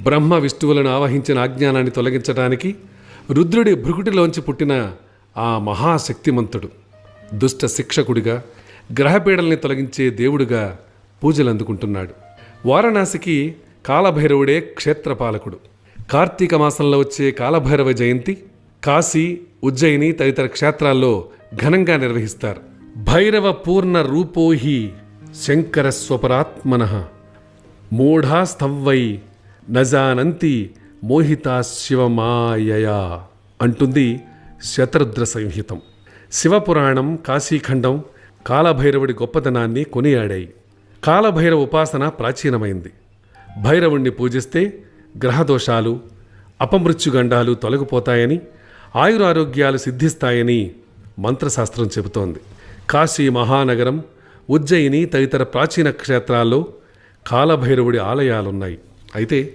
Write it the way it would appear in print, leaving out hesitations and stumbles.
బ్రహ్మ విష్ణువులను ఆవహించిన అజ్ఞానాన్ని తొలగించడానికి రుద్రుడి భృకుటిలోంచి పుట్టిన ఆ మహాశక్తిమంతుడు దుష్ట శిక్షకుడిగా గ్రహపీడల్ని తొలగించే దేవుడిగా పూజలు అందుకుంటున్నాడు. వారణాసికి కాలభైరవుడే క్షేత్రపాలకుడు. కార్తీక మాసంలో వచ్చే కాలభైరవ జయంతి కాశీ, ఉజ్జయిని తదితర క్షేత్రాల్లో ఘనంగా నిర్వహిస్తారు. భైరవ పూర్ణ రూపోహి శంకర స్వపరాత్మనః మూఢాస్తవ్వై నజానంతి మోహితా శివమాయయా అంటుంది శతరుద్ర సంహితం. శివపురాణం, కాశీఖండం కాలభైరవుడి గొప్పతనాన్ని కొనియాడాయి. కాలభైరవ ఉపాసన ప్రాచీనమైంది. భైరవుణ్ణి పూజిస్తే గ్రహదోషాలు, అపమృత్యుగండాలు తొలగిపోతాయని, ఆయురారోగ్యాలు సిద్ధిస్తాయని మంత్రశాస్త్రం చెబుతోంది. కాశీ మహానగరం, ఉజ్జయిని తదితర ప్రాచీన క్షేత్రాల్లో కాలభైరవుడి ఆలయాలున్నాయి. అయితే